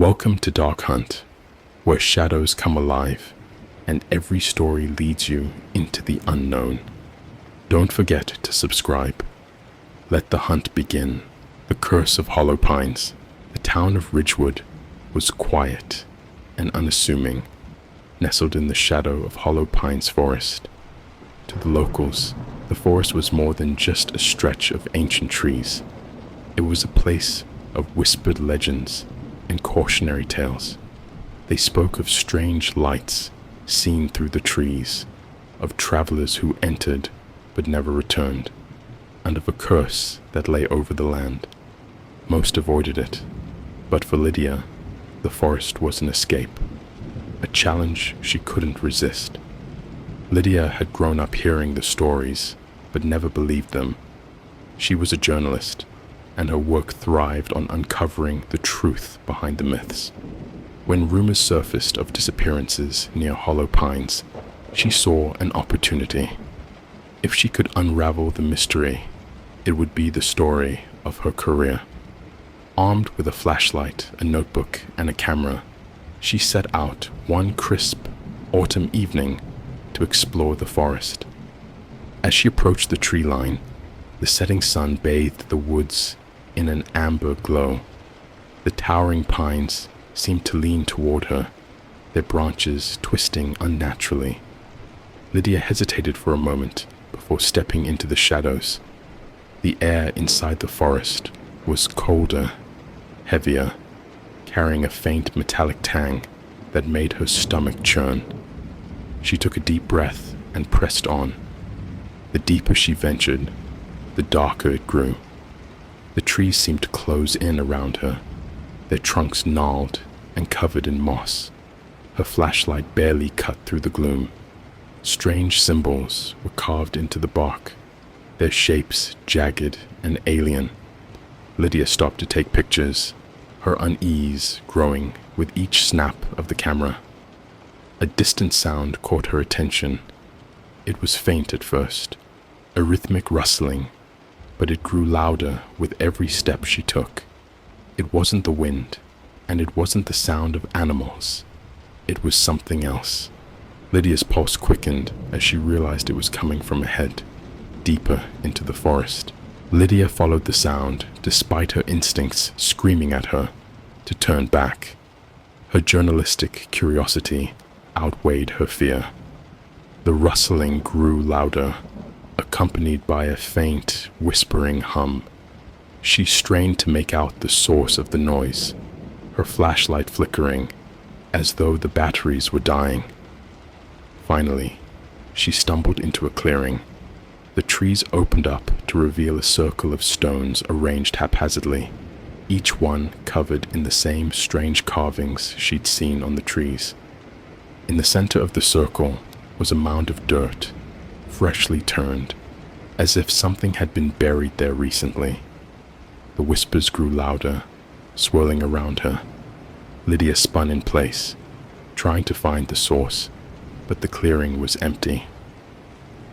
Welcome to Dark Hunt, where shadows come alive and every story leads you into the unknown. Don't forget to subscribe. Let the hunt begin. The Curse of Hollow Pines. The town of Ridgewood was quiet and unassuming, nestled in the shadow of Hollow Pines Forest. To the locals, the forest was more than just a stretch of ancient trees. It was a place of whispered legends and cautionary tales. They spoke of strange lights seen through the trees, of travelers who entered but never returned, and of a curse that lay over the land. Most avoided it, but for Lydia, the forest was an escape, a challenge she couldn't resist. Lydia had grown up hearing the stories, but never believed them. She was a journalist, and her work thrived on uncovering the truth behind the myths. When rumors surfaced of disappearances near Hollow Pines, she saw an opportunity. If she could unravel the mystery, it would be the story of her career. Armed with a flashlight, a notebook, and a camera, she set out one crisp autumn evening to explore the forest. As she approached the tree line, the setting sun bathed the woods in an amber glow. The towering pines seemed to lean toward her, their branches twisting unnaturally. Lydia hesitated for a moment before stepping into the shadows. The air inside the forest was colder, heavier, carrying a faint metallic tang that made her stomach churn. She took a deep breath and pressed on. The deeper she ventured, the darker it grew. The trees seemed to close in around her, their trunks gnarled and covered in moss. Her flashlight barely cut through the gloom. Strange symbols were carved into the bark, their shapes jagged and alien. Lydia stopped to take pictures, her unease growing with each snap of the camera. A distant sound caught her attention. It was faint at first, a rhythmic rustling, but it grew louder with every step she took. It wasn't the wind, and it wasn't the sound of animals. It was something else. Lydia's pulse quickened as she realized it was coming from ahead, deeper into the forest. Lydia followed the sound, despite her instincts screaming at her to turn back. Her journalistic curiosity outweighed her fear. The rustling grew louder, accompanied by a faint, whispering hum. She strained to make out the source of the noise, her flashlight flickering as though the batteries were dying. Finally, she stumbled into a clearing. The trees opened up to reveal a circle of stones arranged haphazardly, each one covered in the same strange carvings she'd seen on the trees. In the center of the circle was a mound of dirt, freshly turned, as if something had been buried there recently. The whispers grew louder, swirling around her. Lydia spun in place, trying to find the source, but the clearing was empty.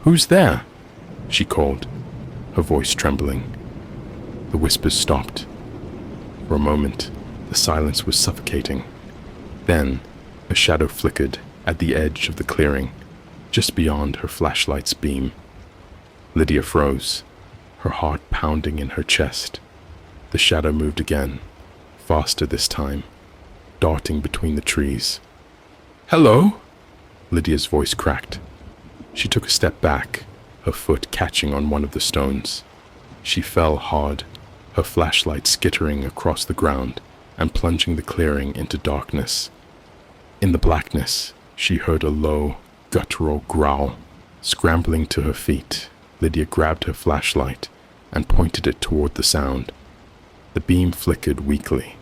"Who's there?" she called, her voice trembling. The whispers stopped. For a moment, the silence was suffocating. Then, a shadow flickered at the edge of the clearing, just beyond her flashlight's beam. Lydia froze, her heart pounding in her chest. The shadow moved again, faster this time, darting between the trees. "Hello?" Lydia's voice cracked. She took a step back, her foot catching on one of the stones. She fell hard, her flashlight skittering across the ground and plunging the clearing into darkness. In the blackness, she heard a low, guttural growl. Scrambling to her feet, Lydia grabbed her flashlight and pointed it toward the sound. The beam flickered weakly,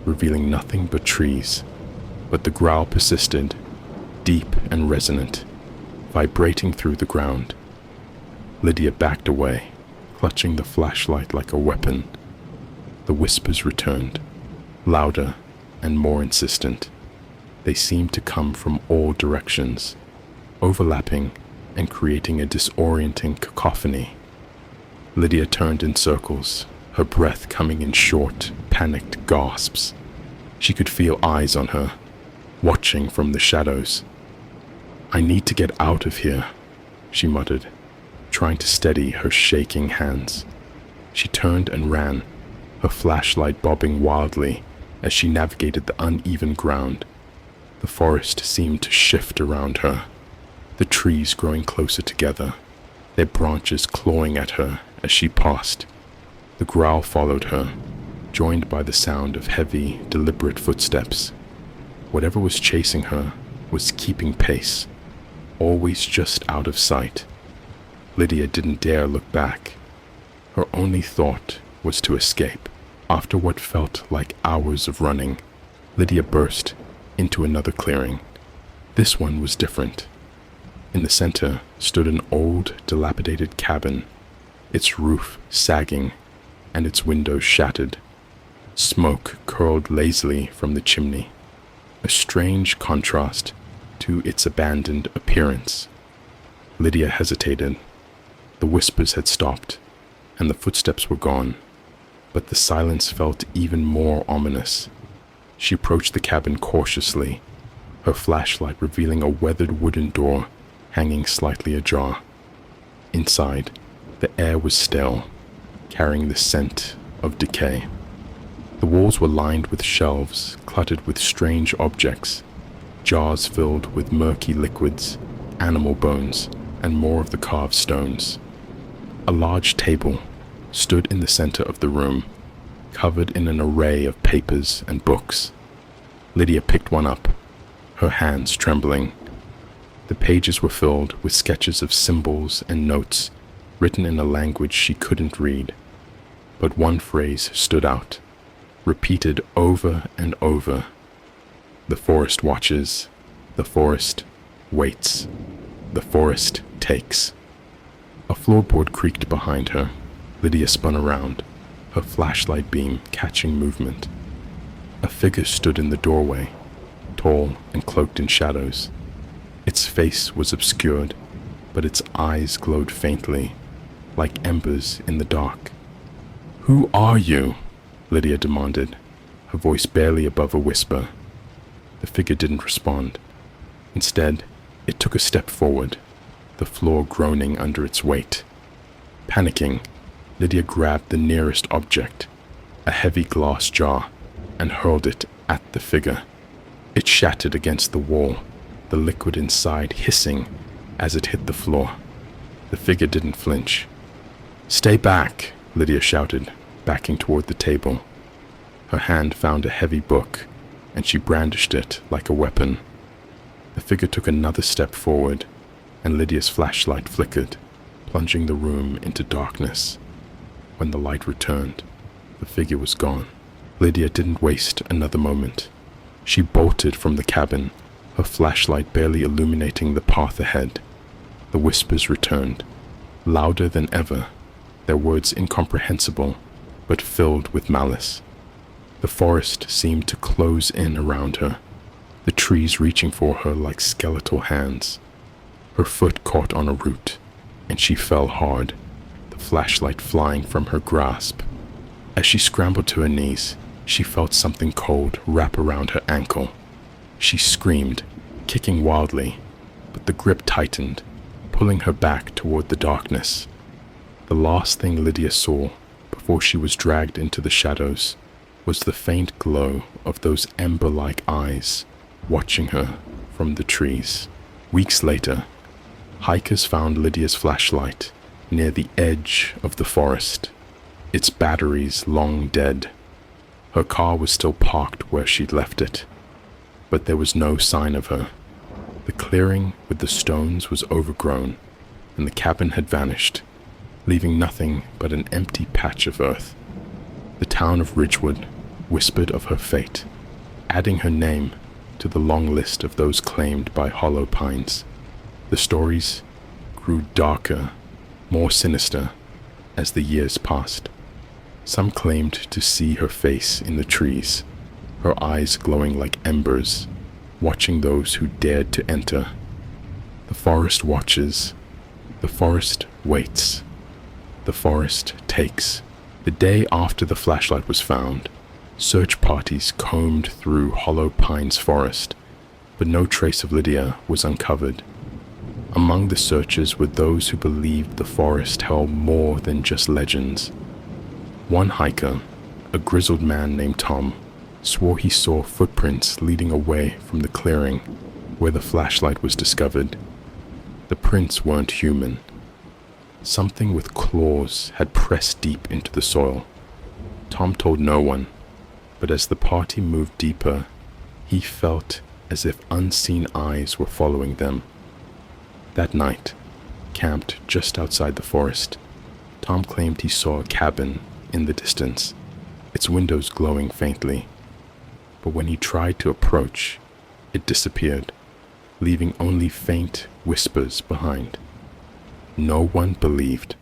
revealing nothing but trees, but the growl persisted, deep and resonant, vibrating through the ground. Lydia backed away, clutching the flashlight like a weapon. The whispers returned, louder and more insistent. They seemed to come from all directions, overlapping and creating a disorienting cacophony. Lydia turned in circles, her breath coming in short, panicked gasps. She could feel eyes on her, watching from the shadows. "I need to get out of here," she muttered, trying to steady her shaking hands. She turned and ran, her flashlight bobbing wildly as she navigated the uneven ground. The forest seemed to shift around her, the trees growing closer together, their branches clawing at her as she passed. The growl followed her, joined by the sound of heavy, deliberate footsteps. Whatever was chasing her was keeping pace, always just out of sight. Lydia didn't dare look back. Her only thought was to escape. After what felt like hours of running, Lydia burst into another clearing. This one was different. In the center stood an old, dilapidated cabin, its roof sagging and its windows shattered. Smoke curled lazily from the chimney, a strange contrast to its abandoned appearance. Lydia hesitated. The whispers had stopped, and the footsteps were gone, but the silence felt even more ominous. She approached the cabin cautiously, her flashlight revealing a weathered wooden door hanging slightly ajar. Inside, the air was stale, carrying the scent of decay. The walls were lined with shelves cluttered with strange objects, jars filled with murky liquids, animal bones, and more of the carved stones. A large table stood in the center of the room, covered in an array of papers and books. Lydia picked one up, her hands trembling. The pages were filled with sketches of symbols and notes written in a language she couldn't read. But one phrase stood out, repeated over and over. The forest watches, the forest waits, the forest takes. A floorboard creaked behind her. Lydia spun around, her flashlight beam catching movement. A figure stood in the doorway, tall and cloaked in shadows. Its face was obscured, but its eyes glowed faintly, like embers in the dark. "Who are you?" Lydia demanded, her voice barely above a whisper. The figure didn't respond. Instead, it took a step forward, the floor groaning under its weight. Panicking, Lydia grabbed the nearest object, a heavy glass jar, and hurled it at the figure. It shattered against the wall, the liquid inside hissing as it hit the floor. The figure didn't flinch. "Stay back," Lydia shouted, backing toward the table. Her hand found a heavy book, and she brandished it like a weapon. The figure took another step forward, and Lydia's flashlight flickered, plunging the room into darkness. When the light returned, the figure was gone. Lydia didn't waste another moment. She bolted from the cabin, her flashlight barely illuminating the path ahead. The whispers returned, louder than ever, their words incomprehensible, but filled with malice. The forest seemed to close in around her, the trees reaching for her like skeletal hands. Her foot caught on a root, and she fell hard, the flashlight flying from her grasp. As she scrambled to her knees, she felt something cold wrap around her ankle. She screamed, kicking wildly, but the grip tightened, pulling her back toward the darkness. The last thing Lydia saw before she was dragged into the shadows was the faint glow of those ember-like eyes watching her from the trees. Weeks later, hikers found Lydia's flashlight near the edge of the forest, its batteries long dead. Her car was still parked where she'd left it, but there was no sign of her. The clearing with the stones was overgrown, and the cabin had vanished, leaving nothing but an empty patch of earth. The town of Ridgewood whispered of her fate, adding her name to the long list of those claimed by hollow pines. The stories grew darker, more sinister, as the years passed. Some claimed to see her face in the trees, her eyes glowing like embers, watching those who dared to enter. The forest watches, the forest waits, the forest takes. The day after the flashlight was found, Search parties combed through Hollow Pines Forest, but no trace of Lydia was uncovered. Among the searchers were those who believed the forest held more than just legends. One hiker, a grizzled man named Tom, swore he saw footprints leading away from the clearing where the flashlight was discovered. The prints weren't human. Something with claws had pressed deep into the soil. Tom told no one, but as the party moved deeper, he felt as if unseen eyes were following them. That night, camped just outside the forest, Tom claimed he saw a cabin in the distance, its windows glowing faintly. But when he tried to approach, it disappeared, leaving only faint whispers behind. No one believed